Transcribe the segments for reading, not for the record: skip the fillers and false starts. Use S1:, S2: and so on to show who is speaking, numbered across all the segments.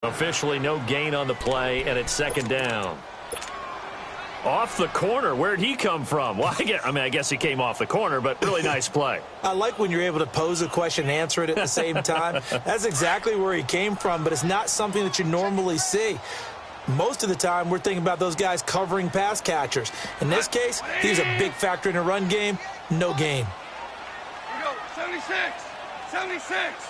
S1: Officially no gain on the play, and it's second down. Off the corner. Where'd he come from? Well, I guess he came off the corner, but really nice play.
S2: I like when you're able to pose a question and answer it at the same time. That's exactly where he came from, but it's not something that you normally see. Most of the time, we're thinking about those guys covering pass catchers. In this case, he's a big factor in the run game. No gain.
S3: Here we go. 76. 76.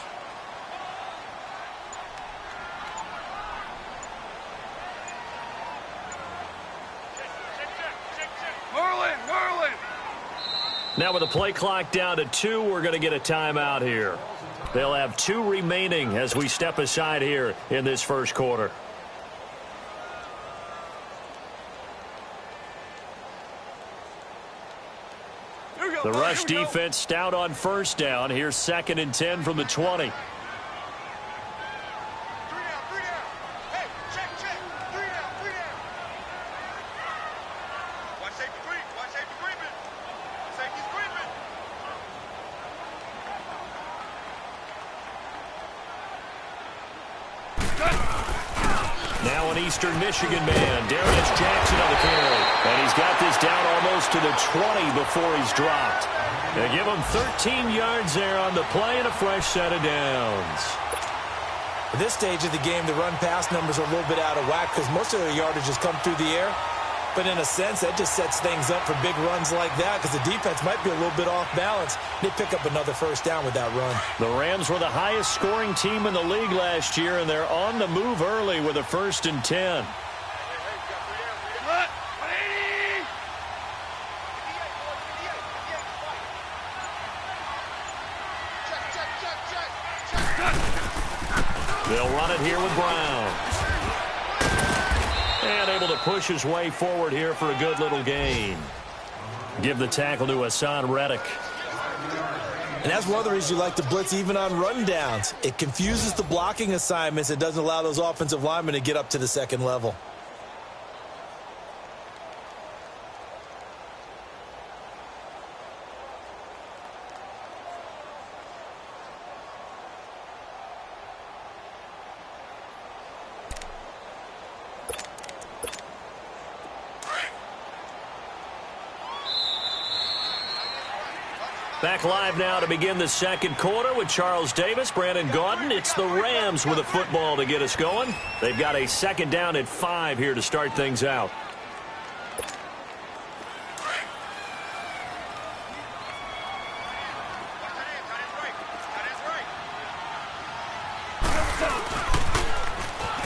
S3: Merlin.
S1: Now with the play clock down to 2, we're going to get a timeout here. They'll have 2 remaining as we step aside here in this first quarter. The rush defense stout on first down. Here's 2nd and 10 from the 20. Now an Eastern Michigan man, Darius Jackson on the carry. And he's got this down almost to the 20 before he's dropped. They give him 13 yards there on the play and a fresh set of downs.
S2: At this stage of the game, the run-pass numbers are a little bit out of whack because most of their yardage has come through the air. But in a sense, that just sets things up for big runs like that because the defense might be a little bit off balance. They pick up another first down with that run.
S1: The Rams were the highest scoring team in the league last year, and they're on the move early with a 1st and 10. They'll run it here with Brown. And able to push his way forward here for a good little gain. Give the tackle to Hassan Reddick.
S2: And that's one of the reasons you like to blitz even on rundowns. It confuses the blocking assignments. It doesn't allow those offensive linemen to get up to the second level.
S1: Back live now to begin the second quarter with Charles Davis, Brandon Gaudin. It's the Rams with a football to get us going. They've got a 2nd down at 5 here to start things out.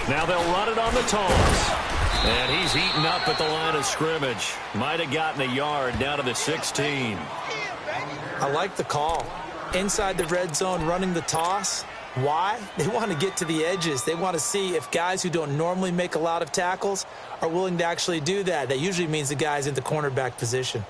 S1: Now they'll run it on the toss. And he's eaten up at the line of scrimmage. Might have gotten a yard down to the 16.
S2: I like the call. Inside the red zone, running the toss. Why? They want to get to the edges. They want to see if guys who don't normally make a lot of tackles are willing to actually do that. That usually means the guy's in the cornerback position.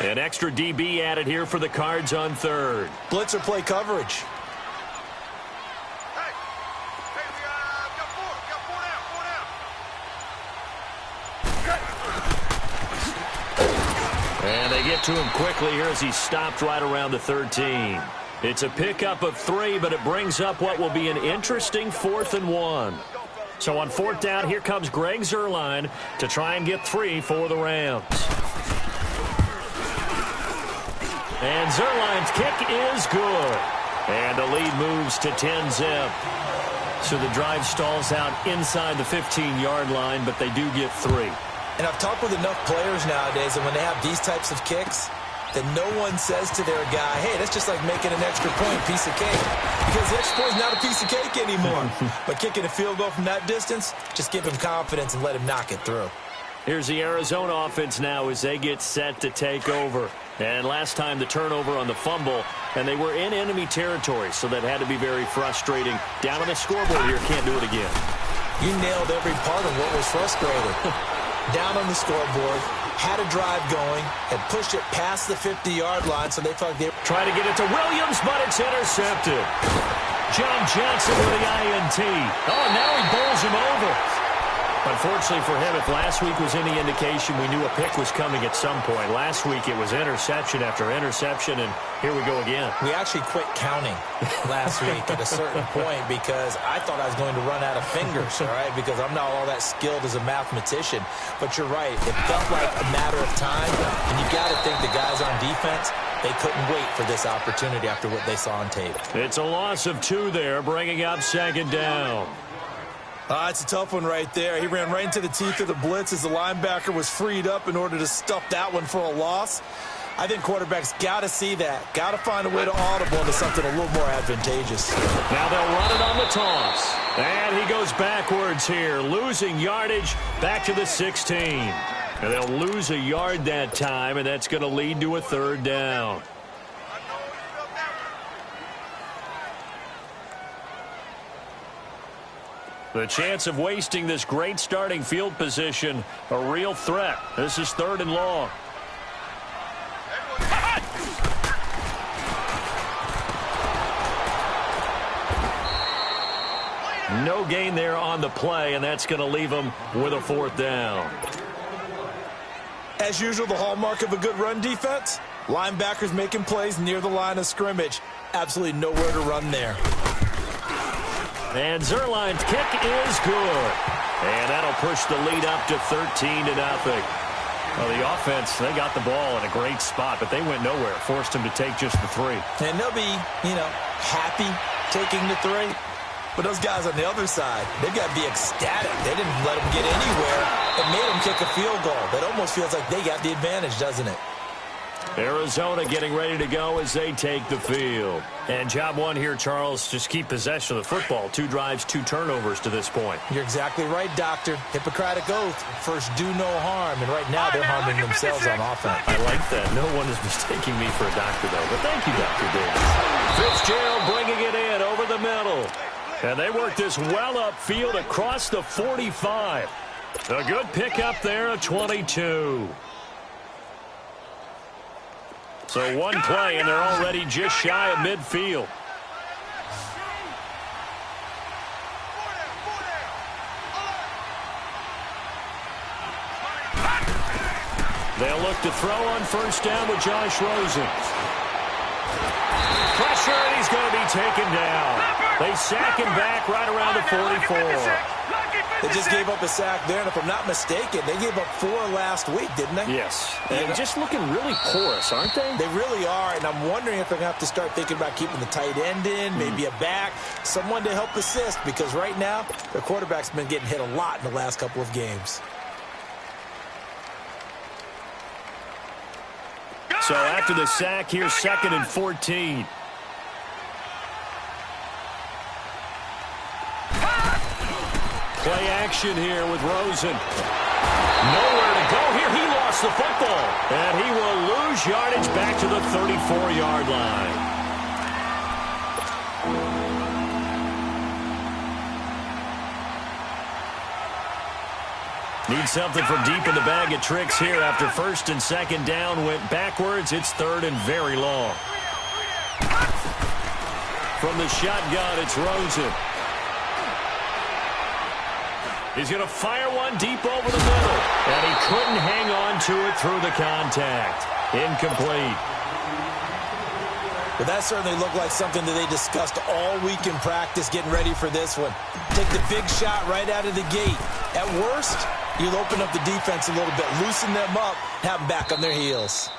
S1: An extra DB added here for the Cards on 3rd.
S2: Blitzer play coverage.
S1: And they get to him quickly here as he stopped right around the 13. It's a pickup of 3, but it brings up what will be an interesting 4th and 1. So on 4th down, here comes Greg Zuerlein to try and get 3 for the Rams. And Zuerlein's kick is good. And the lead moves to 10-zip. So the drive stalls out inside the 15-yard line, but they do get 3.
S2: And I've talked with enough players nowadays, and when they have these types of kicks, that no one says to their guy, hey, that's just like making an extra point, piece of cake. Because the extra point is not a piece of cake anymore. But kicking a field goal from that distance, just give him confidence and let him knock it through.
S1: Here's the Arizona offense now as they get set to take over. And last time the turnover on the fumble, and they were in enemy territory, so that had to be very frustrating. Down on the scoreboard here, can't do it again.
S2: You nailed every part of what was frustrating. Down on the scoreboard, had a drive going, had pushed it past the 50-yard line, so they thought they were
S1: trying to get it to Williams, but it's intercepted. John Johnson with the INT. Oh, now he bowls him over. Unfortunately for him, if last week was any indication, we knew a pick was coming at some point. Last week it was interception after interception, and here we go again.
S2: We actually quit counting last week at a certain point because I thought I was going to run out of fingers, all right, because I'm not all that skilled as a mathematician. But you're right. It felt like a matter of time, and you got to think the guys on defense, they couldn't wait for this opportunity after what they saw on tape.
S1: It's a loss of 2 there, bringing up second down.
S2: It's a tough one right there. He ran right into the teeth of the blitz as the linebacker was freed up in order to stuff that one for a loss. I think quarterbacks got to see that. Got to find a way to audible into something a little more advantageous.
S1: Now they'll run it on the toss. And he goes backwards here, losing yardage back to the 16. And they'll lose a yard that time, and that's going to lead to a third down. The chance of wasting this great starting field position, a real threat. This is 3rd and long. No gain there on the play, and that's going to leave them with a 4th down.
S2: As usual, the hallmark of a good run defense, linebackers making plays near the line of scrimmage. Absolutely nowhere to run there.
S1: And Zerline's kick is good. And that'll push the lead up to 13-0. Well, the offense, they got the ball in a great spot, but they went nowhere. Forced them to take just the 3.
S2: And they'll be, happy taking the 3. But those guys on the other side, they've got to be ecstatic. They didn't let them get anywhere. It made them kick a field goal. That almost feels like they got the advantage, doesn't it?
S1: Arizona getting ready to go as they take the field. And job one here, Charles, just keep possession of the football. 2 drives, 2 turnovers to this point.
S2: You're exactly right, Doctor. Hippocratic oath. First, do no harm. And right now, they're harming themselves on offense.
S1: I like that. No one is mistaking me for a doctor, though. But thank you, Dr. Davis. Fitzgerald bringing it in over the middle. And they work this well upfield across the 45. A good pickup there of 22. So one play, and they're already just shy of midfield. They'll look to throw on 1st down with Josh Rosen. Pressure, and he's going to be taken down. They sack him back right around the 44.
S2: They just gave up a sack there, and if I'm not mistaken, they gave up 4 last week, didn't they?
S1: Yes. And just looking really porous, aren't they?
S2: They really are, and I'm wondering if they're going to have to start thinking about keeping the tight end in, maybe a back, someone to help assist, because right now, their quarterback's been getting hit a lot in the last couple of games.
S1: So after the sack, here's 2nd and 14. Play action here with Rosen. Nowhere to go here. He lost the football. And he will lose yardage back to the 34-yard line. Need something from deep in the bag of tricks here. After 1st and 2nd down went backwards, it's 3rd and very long. From the shotgun, it's Rosen. He's going to fire one deep over the middle. And he couldn't hang on to it through the contact. Incomplete.
S2: But that certainly looked like something that they discussed all week in practice getting ready for this one. Take the big shot right out of the gate. At worst, you'll open up the defense a little bit, loosen them up, have them back on their heels.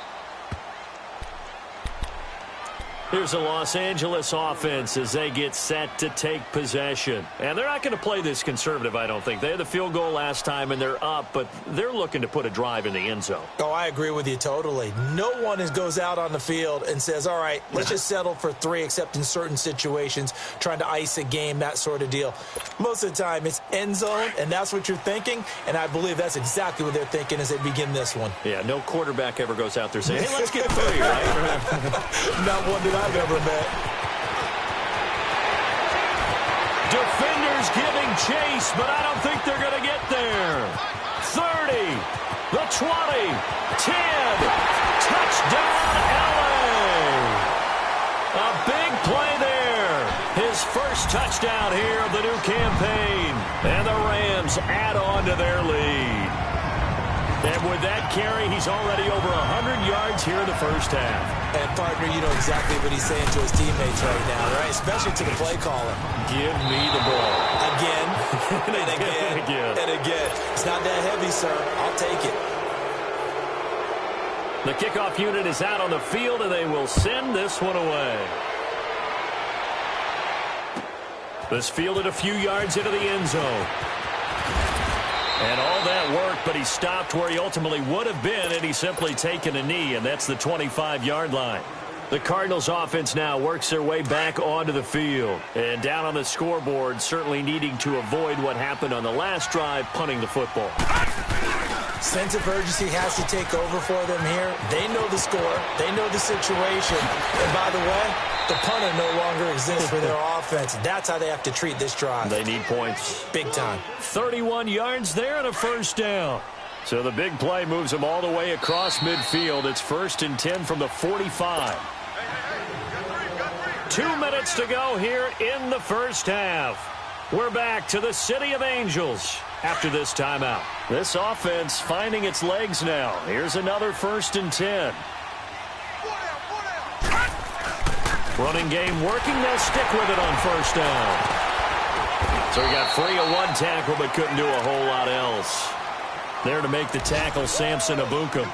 S1: Here's a Los Angeles offense as they get set to take possession. And they're not going to play this conservative, I don't think. They had the field goal last time, and they're up, but they're looking to put a drive in the end zone.
S2: Oh, I agree with you totally. No one goes out on the field and says, all right, let's just settle for 3, except in certain situations, trying to ice a game, that sort of deal. Most of the time, it's end zone, and that's what you're thinking, and I believe that's exactly what they're thinking as they begin this one.
S1: Yeah, no quarterback ever goes out there saying, hey, let's get 3, right?
S2: Not one that I've ever met.
S1: Defenders giving chase, but I don't think they're going to get there. 30, the 20, 10, touchdown LA. A big play there. His first touchdown here of the new campaign. And the Rams add on to their lead. And with that carry, he's already over 100 yards here in the first half.
S2: And, partner, you know exactly what he's saying to his teammates right now, right? Especially to the play caller.
S1: Give me the ball.
S2: Again, and again, and again. It's not that heavy, sir. I'll take it.
S1: The kickoff unit is out on the field, and they will send this one away. This fielded a few yards into the end zone. And all that work, but he stopped where he ultimately would have been had he simply taken a knee, and that's the 25-yard line. The Cardinals offense now works their way back onto the field. And down on the scoreboard, certainly needing to avoid what happened on the last drive, punting the football.
S2: Sense of urgency has to take over for them here. They know the score. They know the situation. And by the way, the punter no longer exists for their offense. That's how they have to treat this drive.
S1: They need points.
S2: Big time.
S1: 31 yards there and a first down. So the big play moves them all the way across midfield. It's 1st and 10 from the 45. 2 minutes to go here in the first half. We're back to the City of Angels after this timeout. This offense finding its legs now. Here's another 1st and 10. Running game working. They'll stick with it on first down. So he got free of one tackle but couldn't do a whole lot else. There to make the tackle, Samson Abukum.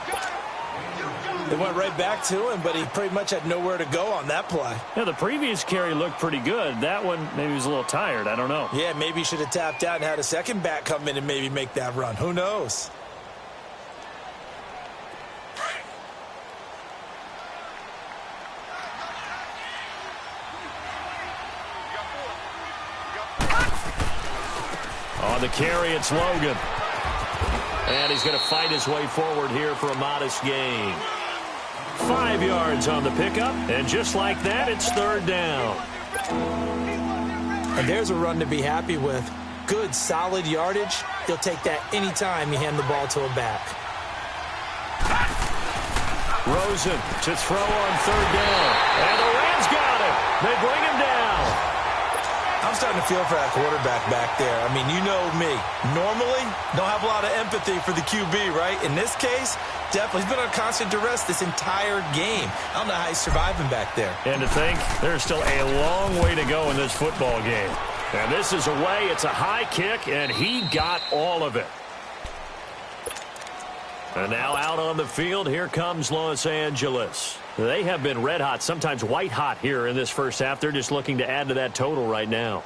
S2: They went right back to him, but he pretty much had nowhere to go on that play.
S1: Yeah, the previous carry looked pretty good. That one, maybe he was a little tired. I don't know.
S2: Yeah, maybe he should have tapped out and had a second back come in and maybe make that run. Who knows?
S1: On the carry, it's Logan. And he's going to fight his way forward here for a modest gain. 5 yards on the pickup, and just like that, it's 3rd down.
S2: And there's a run to be happy with. Good, solid yardage. He'll take that anytime you hand the ball to a back.
S1: Rosen to throw on 3rd down. And the Rams got him. They bring him down.
S2: I'm starting to feel for that quarterback back there. I mean, you know me. Normally, don't have a lot of empathy for the QB, right? In this case, definitely. He's been on constant duress this entire game. I don't know how he's surviving back there.
S1: And to think, there's still a long way to go in this football game. And this is away. It's a high kick, and he got all of it. And now out on the field, here comes Los Angeles. They have been red hot, sometimes white hot here in this first half. They're just looking to add to that total right now.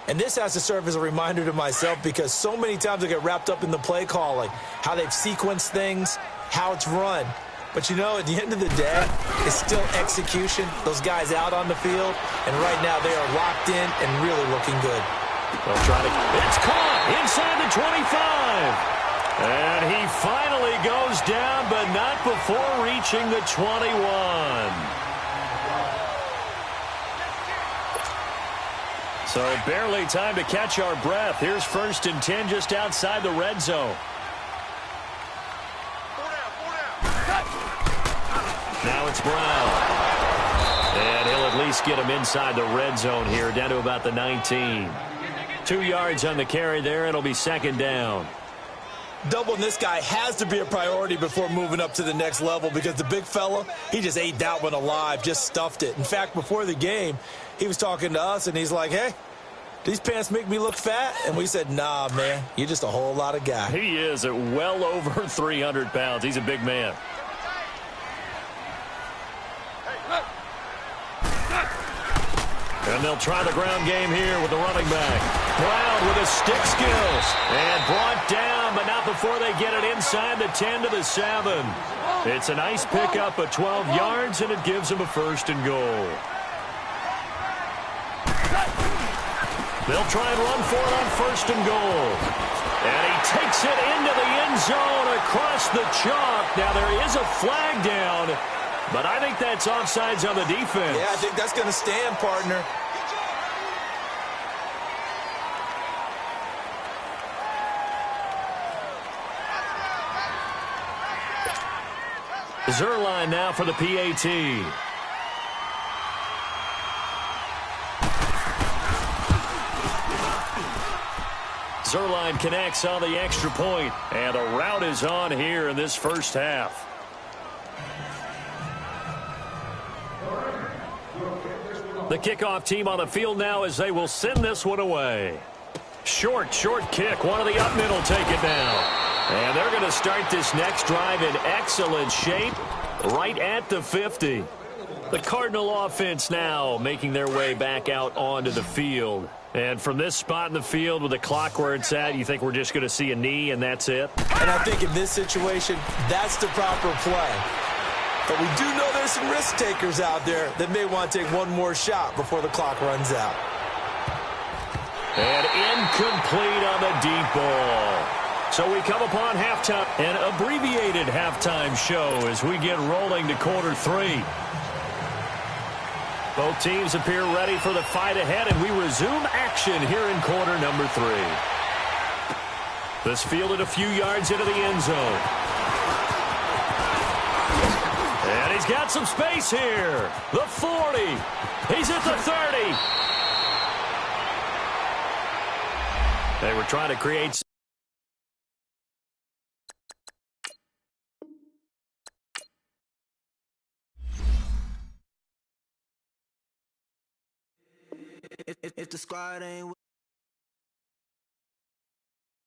S2: And this has to serve as a reminder to myself because so many times I get wrapped up in the play calling, how they've sequenced things, how it's run. But, you know, at the end of the day, it's still execution. Those guys out on the field, and right now they are locked in and really looking good.
S1: They'll try to. It's caught inside the 25. And he finally goes down, but not before reaching the 21. So barely time to catch our breath. Here's 1st and 10 just outside the red zone. Now it's Brown. And he'll at least get him inside the red zone here, down to about the 19. 2 yards on the carry there. It'll be 2nd down.
S2: Doubling this guy has to be a priority before moving up to the next level because the big fella, he just ate that one alive, just stuffed it. In fact, before the game, he was talking to us, and he's like, hey, these pants make me look fat? And we said, nah, man, you're just a whole lot of guy.
S1: He is at well over 300 pounds. He's a big man. And they'll try the ground game here with the running back. Brown with his stick skills. And brought down, but not before they get it inside the 10 to the 7. It's a nice pickup of 12 yards, and it gives them a 1st and goal. They'll try and run for it on 1st and goal. And he takes it into the end zone across the chalk. Now there is a flag down, but I think that's offsides on the defense.
S2: Yeah, I think that's going to stand, partner.
S1: Zerline now for the PAT. Zerline connects on the extra point, and a rout is on here in this first half. The kickoff team on the field now as they will send this one away. Short kick. One of the up middle take it down. And they're going to start this next drive in excellent shape right at the 50. The Cardinal offense now making their way back out onto the field. And from this spot in the field with the clock where it's at, you think we're just going to see a knee and that's it?
S2: And I think in this situation, that's the proper play. But we do know there's some risk takers out there that may want to take one more shot before the clock runs out.
S1: And incomplete on the deep ball. So we come upon halftime, an abbreviated halftime show as we get rolling to quarter 3. Both teams appear ready for the fight ahead, and we resume action here in quarter number 3. This fielded a few yards into the end zone. And he's got some space here. The 40. He's at the 30. They were trying to create...
S4: If the squad ain't